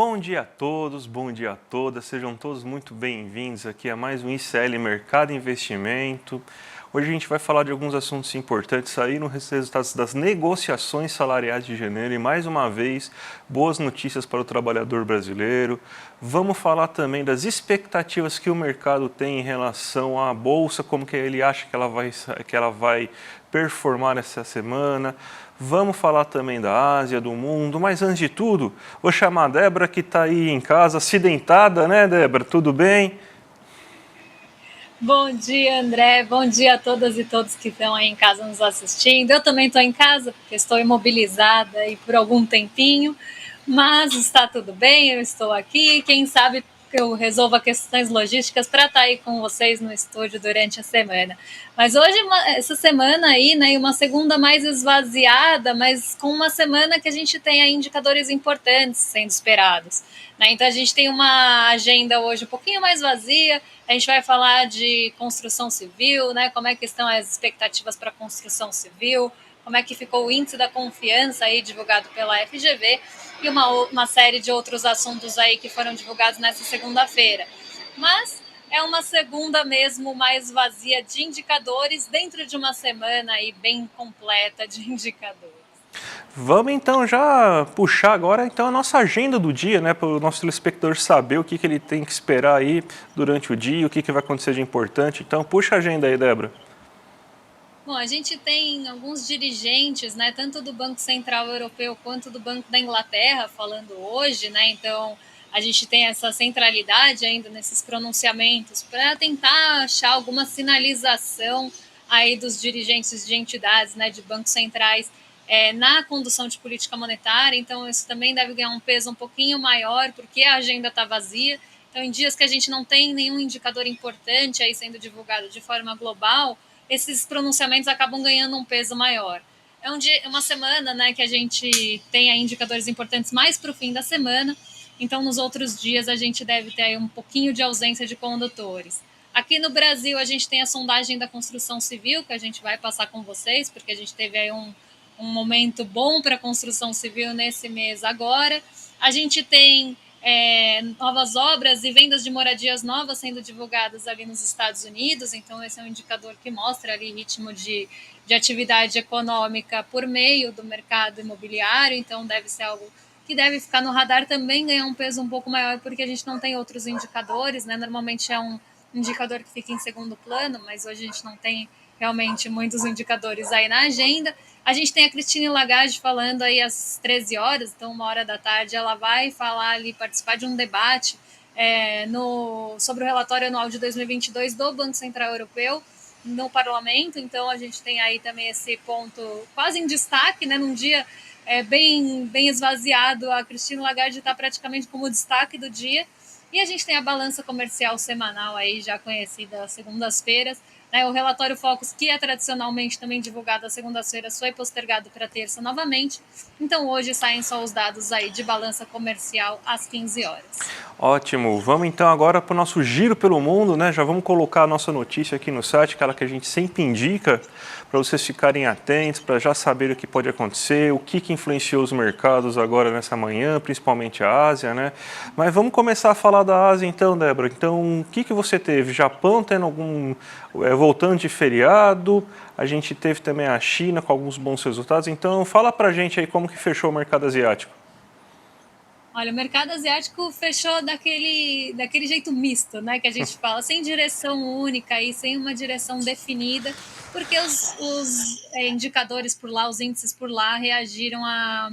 Bom dia a todos, bom dia a todas, sejam todos muito bem-vindos aqui a mais um ICL Mercado e Investimento. Hoje a gente vai falar de alguns assuntos importantes aí nos resultados das negociações salariais de janeiro e mais uma vez, boas notícias para o trabalhador brasileiro. Vamos falar também das expectativas que o mercado tem em relação à bolsa, como que ele acha que ela vai performar essa semana. Vamos falar também da Ásia, do mundo, mas antes de tudo, vou chamar a Débora que está aí em casa, acidentada, né, Débora? Tudo bem? Bom dia, André. Bom dia a todas e todos que estão aí em casa nos assistindo. Eu também estou em casa, porque estou imobilizada aí por algum tempinho, mas está tudo bem, eu estou aqui. Quem sabe eu resolva questões logísticas para estar aí com vocês no estúdio durante a semana. Mas hoje, essa semana aí, né, uma segunda mais esvaziada, mas com uma semana que a gente tem aí indicadores importantes sendo esperados. Né? Então a gente tem uma agenda hoje um pouquinho mais vazia. A gente vai falar de construção civil, né? Como é que estão as expectativas para a construção civil, como é que ficou o índice da confiança aí divulgado pela FGV e uma série de outros assuntos aí que foram divulgados nessa segunda-feira. Mas é uma segunda mesmo mais vazia de indicadores dentro de uma semana aí bem completa de indicadores. Vamos então já puxar agora então a nossa agenda do dia, né, para o nosso telespectador saber o que ele tem que esperar aí durante o dia, o que vai acontecer de importante. Então puxa a agenda aí, Débora. Bom, a gente tem alguns dirigentes, né, tanto do Banco Central Europeu quanto do Banco da Inglaterra falando hoje, né? Então, a gente tem essa centralidade ainda nesses pronunciamentos para tentar achar alguma sinalização aí dos dirigentes de entidades, né, de bancos centrais na condução de política monetária. Então, isso também deve ganhar um peso um pouquinho maior, porque a agenda está vazia. Então, em dias que a gente não tem nenhum indicador importante aí sendo divulgado de forma global, esses pronunciamentos acabam ganhando um peso maior. É uma semana, né, que a gente tem aí indicadores importantes mais para o fim da semana, então nos outros dias a gente deve ter aí um pouquinho de ausência de condutores. Aqui no Brasil a gente tem a sondagem da construção civil, que a gente vai passar com vocês, porque a gente teve aí um momento bom para a construção civil nesse mês agora. A gente tem novas obras e vendas de moradias novas sendo divulgadas ali nos Estados Unidos, então esse é um indicador que mostra ali ritmo de atividade econômica por meio do mercado imobiliário, então deve ser algo que deve ficar no radar, também ganhar um peso um pouco maior, porque a gente não tem outros indicadores, né? Normalmente é um indicador que fica em segundo plano, mas hoje a gente não tem realmente muitos indicadores aí na agenda. A gente tem a Christine Lagarde falando aí às 13 horas, então 1 hora da tarde ela vai falar ali, participar de um debate sobre o relatório anual de 2022 do Banco Central Europeu no parlamento, então a gente tem aí também esse ponto quase em destaque, né, num dia bem esvaziado, a Christine Lagarde está praticamente como destaque do dia, e a gente tem a balança comercial semanal aí, já conhecida às segundas-feiras, né? O relatório Focus, que é tradicionalmente também divulgado às segundas-feiras, foi postergado para terça novamente. Então hoje saem só os dados aí de balança comercial às 15 horas. Ótimo, vamos então agora para o nosso giro pelo mundo, né? Já vamos colocar a nossa notícia aqui no site, aquela que a gente sempre indica, para vocês ficarem atentos, para já saber o que pode acontecer, o que influenciou os mercados agora nessa manhã, principalmente a Ásia, né? Mas vamos começar a falar da Ásia então, Débora. Então, o que você teve? Japão tendo voltando de feriado, a gente teve também a China com alguns bons resultados. Então, fala para a gente aí como que fechou o mercado asiático. Olha, o mercado asiático fechou daquele jeito misto, né? Que a gente fala, sem direção única e sem uma direção definida, porque os indicadores por lá, os índices por lá reagiram a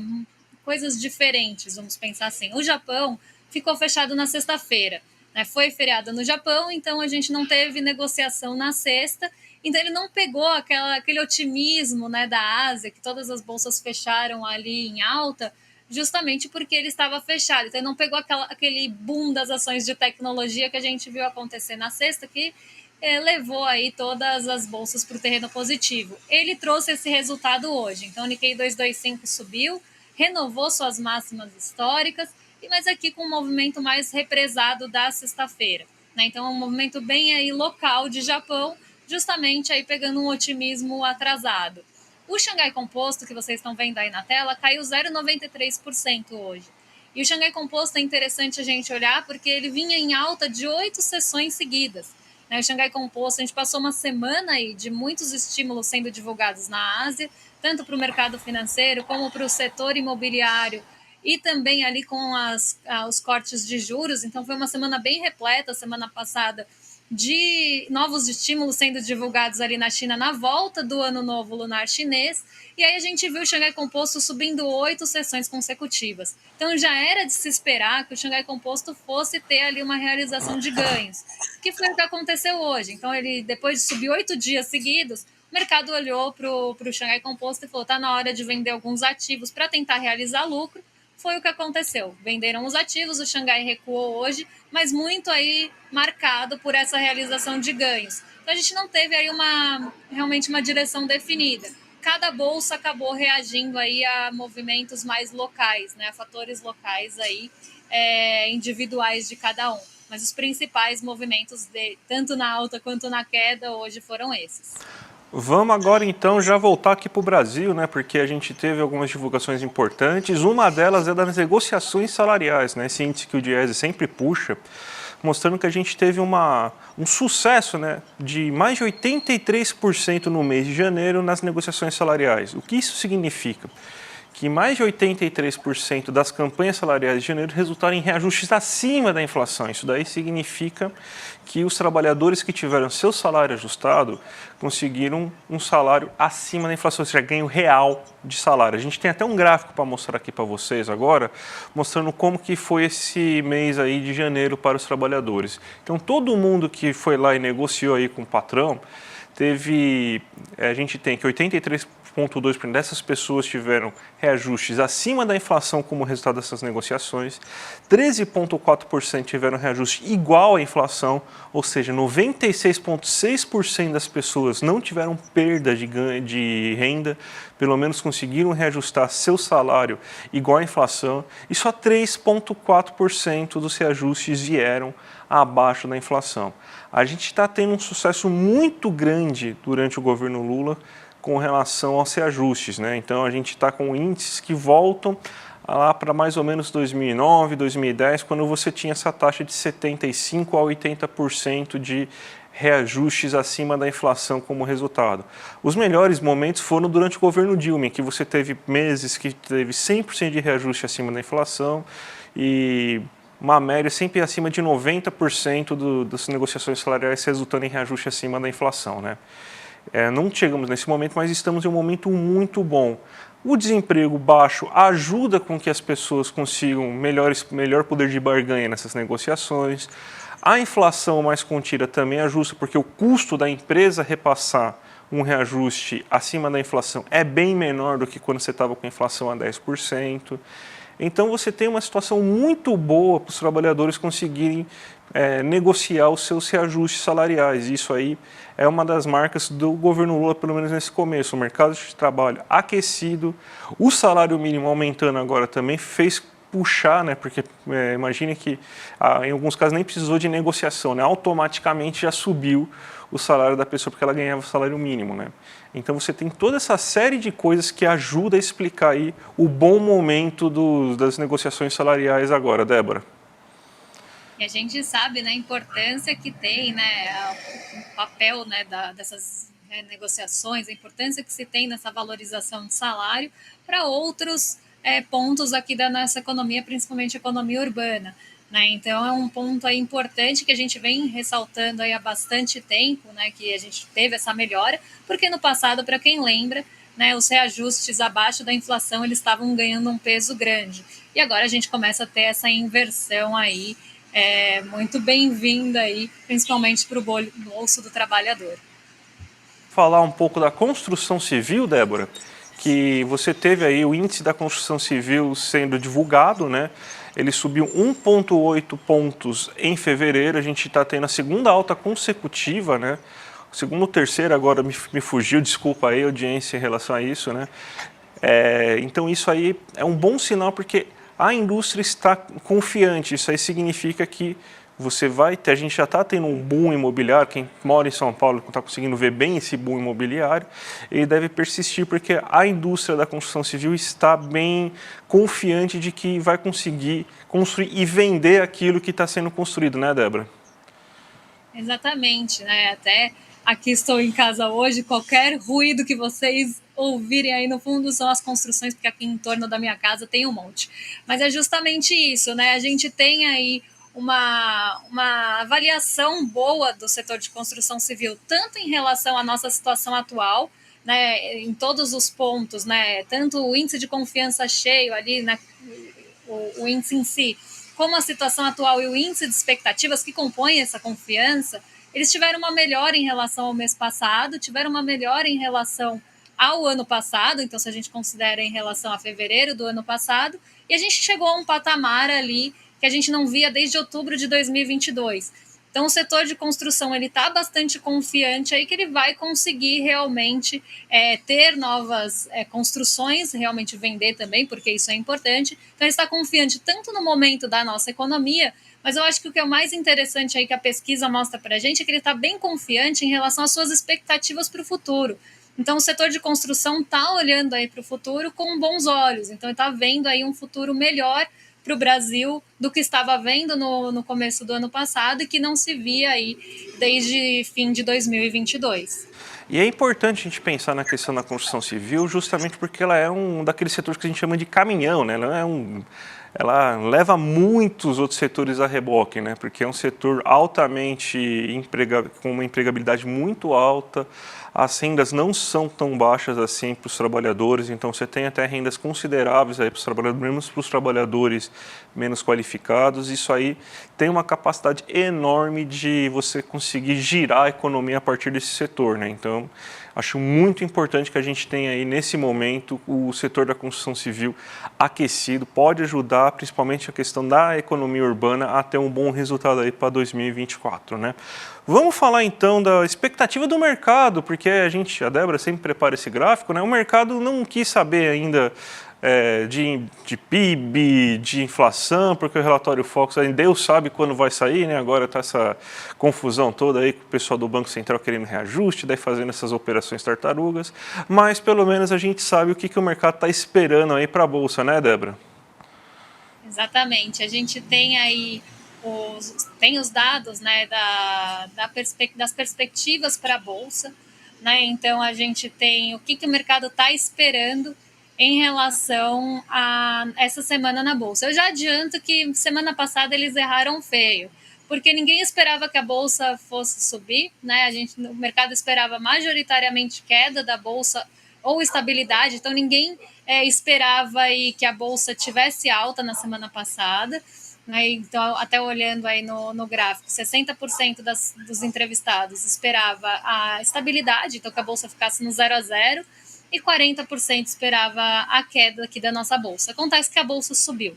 coisas diferentes, vamos pensar assim. O Japão ficou fechado na sexta-feira, né? Foi feriado no Japão, então a gente não teve negociação na sexta, então ele não pegou aquele otimismo, né, da Ásia, que todas as bolsas fecharam ali em alta, justamente porque ele estava fechado. Então, ele não pegou aquele boom das ações de tecnologia que a gente viu acontecer na sexta, que levou aí todas as bolsas para o terreno positivo. Ele trouxe esse resultado hoje. Então, o Nikkei 225 subiu, renovou suas máximas históricas, mas aqui com um movimento mais represado da sexta-feira. Né? Então, é um movimento bem aí local de Japão, justamente aí pegando um otimismo atrasado. O Xangai Composto, que vocês estão vendo aí na tela, caiu 0,93% hoje. E o Xangai Composto é interessante a gente olhar porque ele vinha em alta de 8 sessões seguidas. O Xangai Composto, a gente passou uma semana aí de muitos estímulos sendo divulgados na Ásia, tanto para o mercado financeiro como para o setor imobiliário e também ali com os cortes de juros. Então foi uma semana bem repleta, semana passada, de novos estímulos sendo divulgados ali na China na volta do Ano Novo Lunar Chinês. E aí a gente viu o Xangai Composto subindo 8 sessões consecutivas. Então já era de se esperar que o Xangai Composto fosse ter ali uma realização de ganhos, que foi o que aconteceu hoje. Então ele, depois de subir 8 dias seguidos, o mercado olhou para o Xangai Composto e falou: está na hora de vender alguns ativos para tentar realizar lucro. Foi o que aconteceu. Venderam os ativos, o Xangai recuou hoje, mas muito aí marcado por essa realização de ganhos. Então a gente não teve aí realmente uma direção definida. Cada bolsa acabou reagindo aí a movimentos mais locais, né, a fatores locais aí, individuais de cada um. Mas os principais movimentos, tanto na alta quanto na queda, hoje foram esses. Vamos agora então já voltar aqui para o Brasil, né? Porque a gente teve algumas divulgações importantes. Uma delas é das negociações salariais, né? Esse índice que o Diese sempre puxa, mostrando que a gente teve um sucesso, né, de mais de 83% no mês de janeiro nas negociações salariais. O que isso significa? Que mais de 83% das campanhas salariais de janeiro resultaram em reajustes acima da inflação. Isso daí significa que os trabalhadores que tiveram seu salário ajustado conseguiram um salário acima da inflação, ou seja, ganho real de salário. A gente tem até um gráfico para mostrar aqui para vocês agora, mostrando como que foi esse mês aí de janeiro para os trabalhadores. Então, todo mundo que foi lá e negociou aí com o patrão, a gente tem que 83,2% dessas pessoas tiveram reajustes acima da inflação como resultado dessas negociações, 13,4% tiveram reajuste igual à inflação, ou seja, 96,6% das pessoas não tiveram perda de renda, pelo menos conseguiram reajustar seu salário igual à inflação, e só 3,4% dos reajustes vieram abaixo da inflação. A gente está tendo um sucesso muito grande durante o governo Lula com relação aos reajustes, né? Então a gente está com índices que voltam lá para mais ou menos 2009, 2010, quando você tinha essa taxa de 75% a 80% de reajustes acima da inflação como resultado. Os melhores momentos foram durante o governo Dilma, em que você teve meses que teve 100% de reajuste acima da inflação e uma média sempre acima de 90% das negociações salariais resultando em reajuste acima da inflação, né? Não chegamos nesse momento, mas estamos em um momento muito bom. O desemprego baixo ajuda com que as pessoas consigam melhor poder de barganha nessas negociações. A inflação mais contida também ajuda, porque o custo da empresa repassar um reajuste acima da inflação é bem menor do que quando você estava com a inflação a 10%. Então você tem uma situação muito boa para os trabalhadores conseguirem negociar os seus reajustes salariais. Isso aí é uma das marcas do governo Lula, pelo menos nesse começo. O mercado de trabalho aquecido, o salário mínimo aumentando agora também fez puxar, né? Porque imagine que em alguns casos nem precisou de negociação, né? Automaticamente já subiu o salário da pessoa porque ela ganhava o salário mínimo, né? Então você tem toda essa série de coisas que ajuda a explicar aí o bom momento das negociações salariais agora, Débora. E a gente sabe, né, a importância que tem, né, o papel, né, dessas negociações, a importância que se tem nessa valorização de salário para outros pontos aqui da nossa economia, principalmente a economia urbana. Né? Então é um ponto aí importante que a gente vem ressaltando aí há bastante tempo, né, que a gente teve essa melhora, porque no passado, para quem lembra, né, os reajustes abaixo da inflação eles estavam ganhando um peso grande. E agora a gente começa a ter essa inversão aí, muito bem-vinda aí, principalmente para o bolso do trabalhador. Falar um pouco da construção civil, Débora, que você teve aí o índice da construção civil sendo divulgado, né? Ele subiu 1,8 pontos em fevereiro, a gente está tendo a segunda alta consecutiva, né? O segundo ou terceiro agora me fugiu, desculpa aí a audiência em relação a isso, né? Então isso aí é um bom sinal porque a indústria está confiante, isso aí significa que a gente já está tendo um boom imobiliário, quem mora em São Paulo está conseguindo ver bem esse boom imobiliário, ele deve persistir porque a indústria da construção civil está bem confiante de que vai conseguir construir e vender aquilo que está sendo construído, né, Débora? Exatamente, né? Até aqui estou em casa hoje, qualquer ruído que vocês ouvirem aí no fundo são as construções, porque aqui em torno da minha casa tem um monte. Mas é justamente isso, né? A gente tem aí uma avaliação boa do setor de construção civil, tanto em relação à nossa situação atual, né, em todos os pontos, né, tanto o índice de confiança cheio ali, né, o índice em si, como a situação atual e o índice de expectativas que compõem essa confiança, eles tiveram uma melhora em relação ao mês passado, tiveram uma melhora em relação ao ano passado, então se a gente considera em relação a fevereiro do ano passado, e a gente chegou a um patamar ali que a gente não via desde outubro de 2022. Então o setor de construção ele está bastante confiante aí que ele vai conseguir realmente ter novas construções, realmente vender também, porque isso é importante. Então ele está confiante tanto no momento da nossa economia, mas eu acho que o que é o mais interessante aí que a pesquisa mostra para a gente é que ele está bem confiante em relação às suas expectativas para o futuro. Então o setor de construção está olhando aí para o futuro com bons olhos, então está vendo aí um futuro melhor para o Brasil do que estava vendo no começo do ano passado e que não se via aí desde fim de 2022. E é importante a gente pensar na questão da construção civil justamente porque ela é um daqueles setores que a gente chama de caminhão, né? Ela leva muitos outros setores a reboque, né? Porque é um setor altamente com uma empregabilidade muito alta, as rendas não são tão baixas assim para os trabalhadores, então você tem até rendas consideráveis aí para os trabalhadores, mesmo para os trabalhadores menos qualificados. Isso aí tem uma capacidade enorme de você conseguir girar a economia a partir desse setor, né? Então, acho muito importante que a gente tenha aí, nesse momento, o setor da construção civil aquecido, pode ajudar, principalmente a questão da economia urbana, a ter um bom resultado aí para 2024, né? Vamos falar então da expectativa do mercado, porque a Débora sempre prepara esse gráfico, né? O mercado não quis saber ainda de PIB, de inflação, porque o relatório Focus, aí Deus sabe quando vai sair, né? Agora está essa confusão toda aí com o pessoal do Banco Central querendo reajuste, daí fazendo essas operações tartarugas, mas pelo menos a gente sabe o que o mercado está esperando aí para a Bolsa, né, Débora? Exatamente, a gente tem aí os dados, né, das perspectivas para a Bolsa, né? Então a gente tem o que o mercado está esperando em relação a essa semana na Bolsa. Eu já adianto que semana passada eles erraram feio, porque ninguém esperava que a Bolsa fosse subir, né? O mercado esperava majoritariamente queda da Bolsa ou estabilidade, então ninguém esperava aí que a Bolsa tivesse alta na semana passada. Né? Então, até olhando aí no gráfico, 60% dos entrevistados esperava a estabilidade, então que a Bolsa ficasse no 0 a 0, e 40% esperava a queda aqui da nossa Bolsa. Acontece que a Bolsa subiu.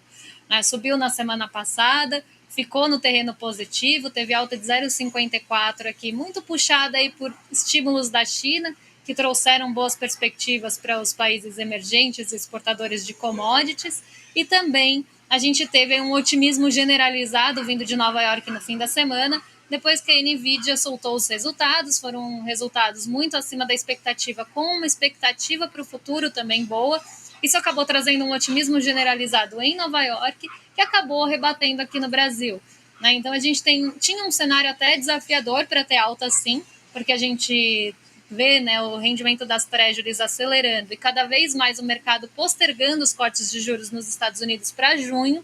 Né? Subiu na semana passada, ficou no terreno positivo, teve alta de 0,54 aqui, muito puxada aí por estímulos da China, que trouxeram boas perspectivas para os países emergentes, exportadores de commodities, e também a gente teve um otimismo generalizado vindo de Nova York no fim da semana, depois que a Nvidia soltou os resultados, foram resultados muito acima da expectativa, com uma expectativa para o futuro também boa. Isso acabou trazendo um otimismo generalizado em Nova York, que acabou rebatendo aqui no Brasil. Né? Então a gente tinha um cenário até desafiador para ter alta sim, porque a gente vê, né, o rendimento das treasuries acelerando e cada vez mais o mercado postergando os cortes de juros nos Estados Unidos para junho.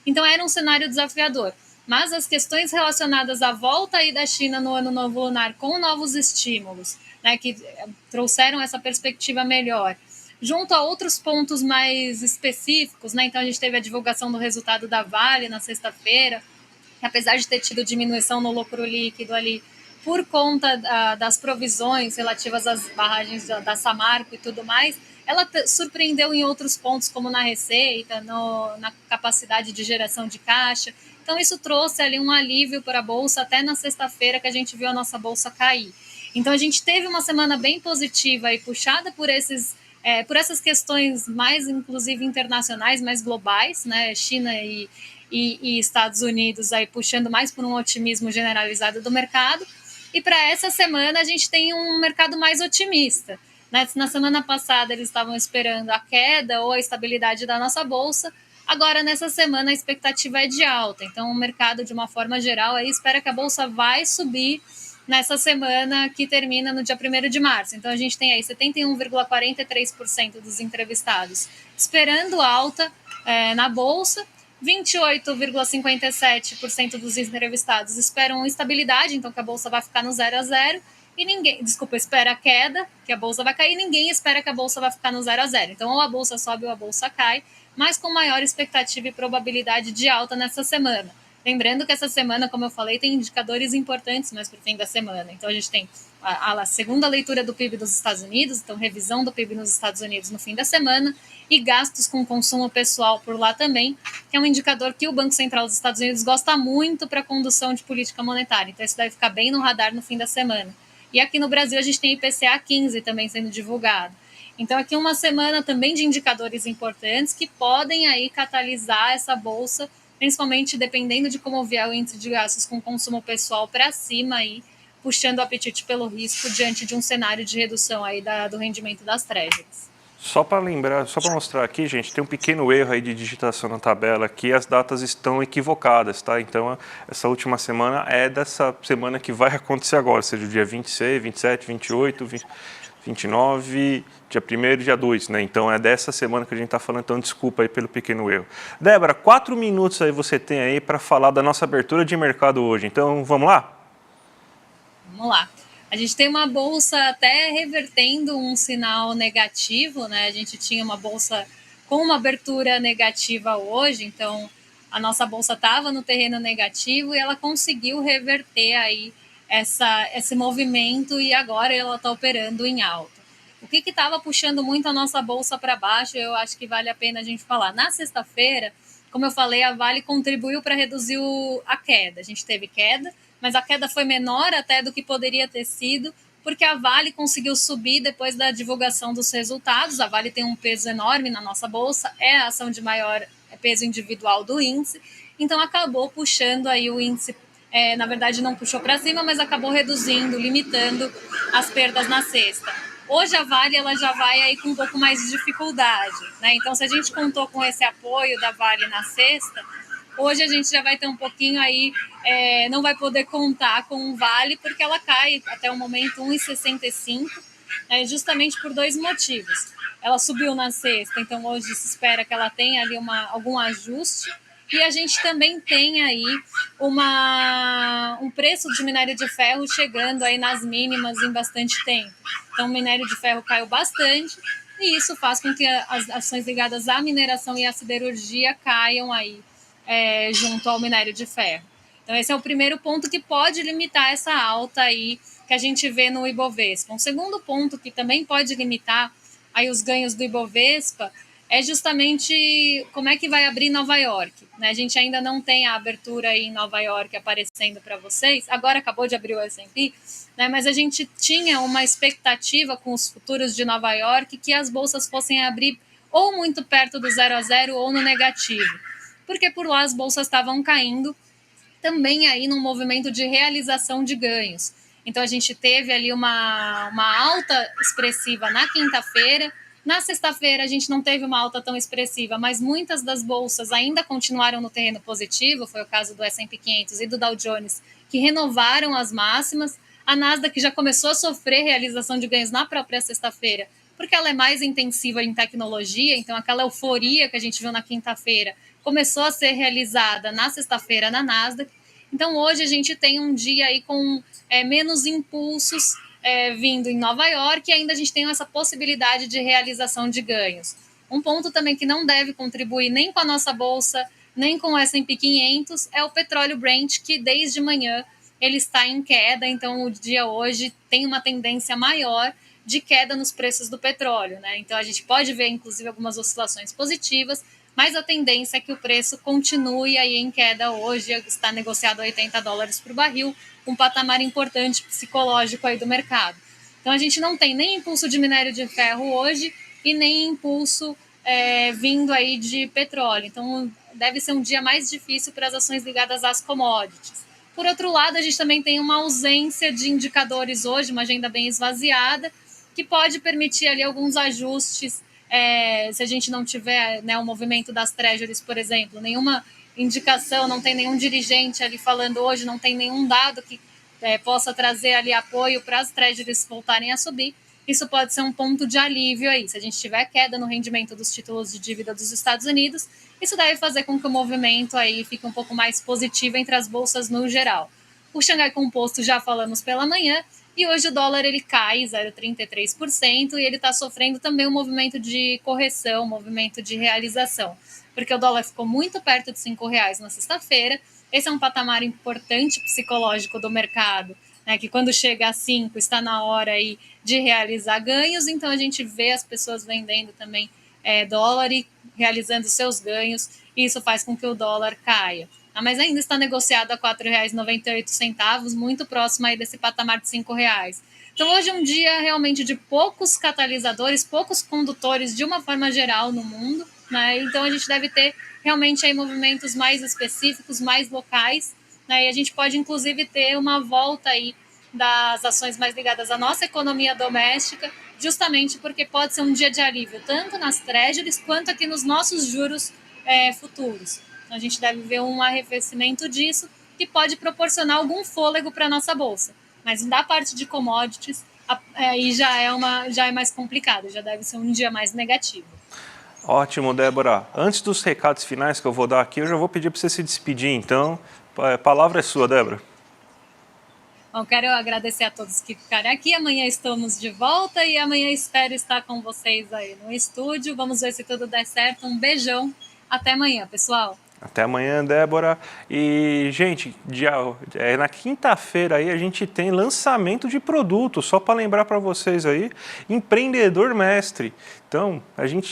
Então era um cenário desafiador. Mas as questões relacionadas à volta aí da China no Ano Novo Lunar com novos estímulos, né, que trouxeram essa perspectiva melhor, junto a outros pontos mais específicos, né? Então a gente teve a divulgação do resultado da Vale na sexta-feira, que apesar de ter tido diminuição no lucro líquido ali por conta das provisões relativas às barragens da Samarco e tudo mais, ela surpreendeu em outros pontos, como na receita, na capacidade de geração de caixa. Então, isso trouxe ali um alívio para a Bolsa até na sexta-feira, que a gente viu a nossa Bolsa cair. Então, a gente teve uma semana bem positiva e puxada por essas questões mais, inclusive, internacionais, mais globais, né? China e Estados Unidos aí puxando mais por um otimismo generalizado do mercado. E para essa semana a gente tem um mercado mais otimista. Né? Na semana passada eles estavam esperando a queda ou a estabilidade da nossa bolsa. Agora, nessa semana, a expectativa é de alta. Então, o mercado, de uma forma geral, aí espera que a bolsa vai subir nessa semana que termina no dia 1º de março. Então, a gente tem aí 71,43% dos entrevistados esperando alta na bolsa, 28,57% dos entrevistados esperam estabilidade, então que a bolsa vai ficar no 0 a 0, e ninguém, espera a queda, que a bolsa vai cair, ninguém espera que a bolsa vai ficar no 0 a 0. Então, ou a bolsa sobe ou a bolsa cai, mas com maior expectativa e probabilidade de alta nessa semana. Lembrando que essa semana, como eu falei, tem indicadores importantes mais para o fim da semana. Então, a gente tem a segunda leitura do PIB dos Estados Unidos, então revisão do PIB nos Estados Unidos no fim da semana, e gastos com consumo pessoal por lá também, que é um indicador que o Banco Central dos Estados Unidos gosta muito para a condução de política monetária. Então, isso deve ficar bem no radar no fim da semana. E aqui no Brasil, a gente tem IPCA 15 também sendo divulgado. Então, aqui uma semana também de indicadores importantes que podem aí catalisar essa bolsa, principalmente dependendo de como vier o índice de gastos com consumo pessoal para cima, aí, puxando o apetite pelo risco diante de um cenário de redução aí do rendimento das treasuries. Só para lembrar, só para mostrar aqui, gente, tem um pequeno erro aí de digitação na tabela aqui, as datas estão equivocadas, tá? Então, essa última semana é dessa semana que vai acontecer agora, seja o dia 26, 27, 28, 29, dia 1º e dia 2, né? Então, é dessa semana que a gente está falando, então desculpa aí pelo pequeno erro. Débora, 4 minutos aí você tem aí para falar da nossa abertura de mercado hoje, então vamos lá? Vamos lá. A gente tem uma bolsa até revertendo um sinal negativo, né? A gente tinha uma bolsa com uma abertura negativa hoje, então a nossa bolsa estava no terreno negativo e ela conseguiu reverter aí esse movimento e agora ela está operando em alta. O que estava puxando muito a nossa bolsa para baixo, eu acho que vale a pena a gente falar. Na sexta-feira, como eu falei, a Vale contribuiu para reduzir a queda. A gente teve queda, mas a queda foi menor até do que poderia ter sido, porque a Vale conseguiu subir depois da divulgação dos resultados. A Vale tem um peso enorme na nossa bolsa, é a ação de maior peso individual do índice, então acabou puxando aí o índice, na verdade não puxou para cima, mas acabou reduzindo, limitando as perdas na sexta. Hoje a Vale ela já vai aí com um pouco mais de dificuldade, né? Então, se a gente contou com esse apoio da Vale na sexta, hoje a gente já vai ter um pouquinho aí, não vai poder contar com o Vale, porque ela cai até o momento 1,65, justamente por 2 motivos. Ela subiu na sexta, então hoje se espera que ela tenha ali algum ajuste, e a gente também tem aí um preço de minério de ferro chegando aí nas mínimas em bastante tempo. Então o minério de ferro caiu bastante, e isso faz com que as ações ligadas à mineração e à siderurgia caiam aí junto ao minério de ferro. Então esse é o primeiro ponto que pode limitar essa alta aí que a gente vê no Ibovespa. Um segundo ponto que também pode limitar aí os ganhos do Ibovespa é justamente como é que vai abrir Nova York. Né? A gente ainda não tem a abertura aí em Nova York aparecendo para vocês. Agora acabou de abrir o S&P, né? Mas a gente tinha uma expectativa com os futuros de Nova York que as bolsas fossem abrir ou muito perto do 0 a 0 ou no negativo. Porque por lá as bolsas estavam caindo, também aí num movimento de realização de ganhos. Então a gente teve ali uma alta expressiva na quinta-feira. Na sexta-feira a gente não teve uma alta tão expressiva, mas muitas das bolsas ainda continuaram no terreno positivo, foi o caso do S&P 500 e do Dow Jones, que renovaram as máximas. A Nasdaq já começou a sofrer realização de ganhos na própria sexta-feira, porque ela é mais intensiva em tecnologia, então aquela euforia que a gente viu na quinta-feira começou a ser realizada na sexta-feira na Nasdaq. Então hoje a gente tem um dia aí com menos impulsos vindo em Nova York, e ainda a gente tem essa possibilidade de realização de ganhos. Um ponto também que não deve contribuir nem com a nossa bolsa, nem com o S&P 500, é o petróleo Brent, que desde manhã ele está em queda, então o dia hoje tem uma tendência maior de queda nos preços do petróleo, né? Então a gente pode ver inclusive algumas oscilações positivas, mas a tendência é que o preço continue aí em queda hoje, está negociado a $80 por barril, um patamar importante psicológico aí do mercado. Então a gente não tem nem impulso de minério de ferro hoje e nem impulso vindo aí de petróleo. Então deve ser um dia mais difícil para as ações ligadas às commodities. Por outro lado, a gente também tem uma ausência de indicadores hoje, uma agenda bem esvaziada, que pode permitir ali alguns ajustes, se a gente não tiver, né, o movimento das treasuries, por exemplo, nenhuma indicação, não tem nenhum dirigente ali falando hoje, não tem nenhum dado que possa trazer ali apoio para as treasuries voltarem a subir. Isso pode ser um ponto de alívio aí. Se a gente tiver queda no rendimento dos títulos de dívida dos Estados Unidos, isso deve fazer com que o movimento aí fique um pouco mais positivo entre as bolsas no geral. O Xangai Composto já falamos pela manhã, e hoje o dólar ele cai 0,33% e ele está sofrendo também um movimento de correção, um movimento de realização, porque o dólar ficou muito perto de R$5 na sexta-feira. Esse é um patamar importante psicológico do mercado, né, que quando chega a 5 está na hora aí de realizar ganhos, então a gente vê as pessoas vendendo também dólar e realizando seus ganhos, e isso faz com que o dólar caia. Mas ainda está negociado a R$ 4,98, muito próximo aí desse patamar de R$5. Então hoje é um dia realmente de poucos catalisadores, poucos condutores de uma forma geral no mundo, né? Então a gente deve ter realmente aí movimentos mais específicos, mais locais, né? E a gente pode inclusive ter uma volta aí das ações mais ligadas à nossa economia doméstica, justamente porque pode ser um dia de alívio, tanto nas treasuries quanto aqui nos nossos juros futuros. Então, a gente deve ver um arrefecimento disso, que pode proporcionar algum fôlego para a nossa bolsa. Mas da parte de commodities, aí já é mais complicado, já deve ser um dia mais negativo. Ótimo, Débora. Antes dos recados finais que eu vou dar aqui, eu já vou pedir para você se despedir, então. A palavra é sua, Débora. Bom, quero agradecer a todos que ficaram aqui. Amanhã estamos de volta e amanhã espero estar com vocês aí no estúdio. Vamos ver se tudo der certo. Um beijão. Até amanhã, pessoal. Até amanhã, Débora. E, gente, na quinta-feira aí a gente tem lançamento de produto, só para lembrar para vocês aí, Empreendedor Mestre. Então,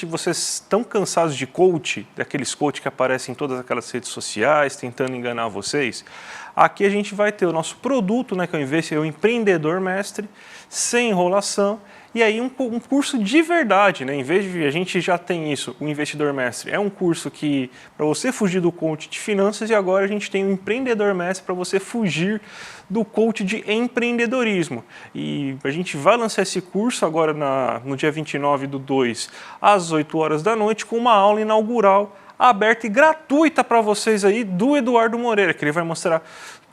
vocês estão cansados de coach, daqueles coach que aparecem em todas aquelas redes sociais, tentando enganar vocês? Aqui a gente vai ter o nosso produto, né, que é o Empreendedor Mestre, sem enrolação. E aí um curso de verdade, né? Em vez de a gente já tem isso, o Investidor Mestre é um curso que para você fugir do coach de finanças, e agora a gente tem o Empreendedor Mestre para você fugir do coach de empreendedorismo. E a gente vai lançar esse curso agora no dia 29/2 às 8 horas da noite com uma aula inaugural aberta e gratuita para vocês aí do Eduardo Moreira, que ele vai mostrar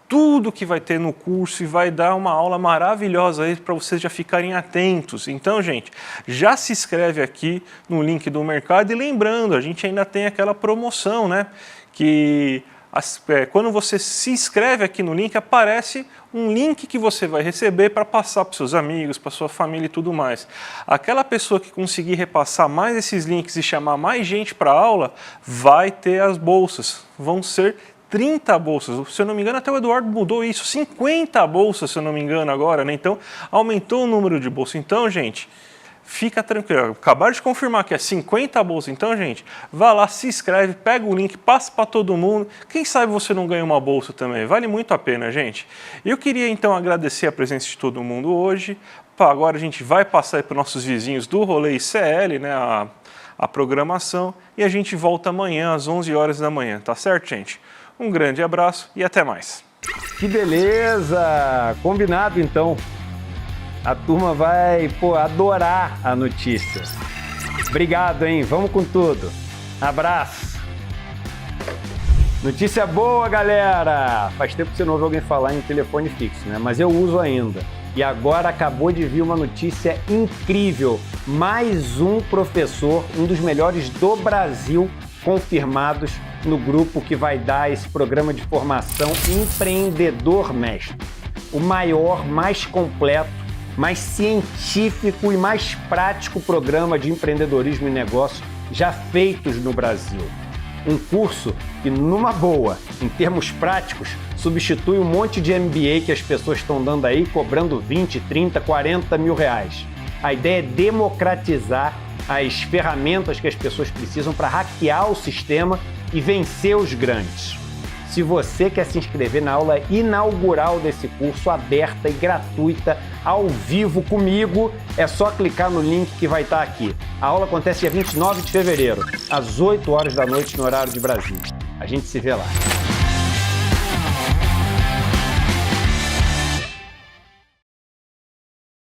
tudo que vai ter no curso e vai dar uma aula maravilhosa aí para vocês já ficarem atentos. Então, gente, já se inscreve aqui no link do mercado e lembrando, a gente ainda tem aquela promoção, né? Que quando você se inscreve aqui no link, aparece um link que você vai receber para passar para seus amigos, para sua família e tudo mais. Aquela pessoa que conseguir repassar mais esses links e chamar mais gente para a aula, vai ter as bolsas. Vão ser 30 bolsas, se eu não me engano, até o Eduardo mudou isso, 50 bolsas, se eu não me engano, agora, né? Então, aumentou o número de bolsas. Então, gente, fica tranquilo. Acabaram de confirmar que é 50 bolsas. Então, gente, vá lá, se inscreve, pega o link, passa para todo mundo. Quem sabe você não ganha uma bolsa também. Vale muito a pena, gente. Eu queria, então, agradecer a presença de todo mundo hoje. Agora a gente vai passar para os nossos vizinhos do Rolê ICL, né? A programação. E a gente volta amanhã, às 11 horas da manhã. Tá certo, gente? Um grande abraço e até mais. Que beleza! Combinado, então. A turma vai, adorar a notícia. Obrigado, hein? Vamos com tudo. Abraço. Notícia boa, galera! Faz tempo que você não ouve alguém falar em telefone fixo, né? Mas eu uso ainda. E agora acabou de vir uma notícia incrível. Mais um professor, um dos melhores do Brasil, confirmados no grupo que vai dar esse programa de formação Empreendedor Mestre. O maior, mais completo, mais científico e mais prático programa de empreendedorismo e negócio já feitos no Brasil. Um curso que, numa boa, em termos práticos, substitui um monte de MBA que as pessoas estão dando aí, cobrando 20, 30, 40 mil reais. A ideia é democratizar as ferramentas que as pessoas precisam para hackear o sistema e vencer os grandes. Se você quer se inscrever na aula inaugural desse curso, aberta e gratuita, ao vivo comigo, é só clicar no link que vai estar aqui. A aula acontece dia 29 de fevereiro, às 8 horas da noite no horário de Brasília. A gente se vê lá.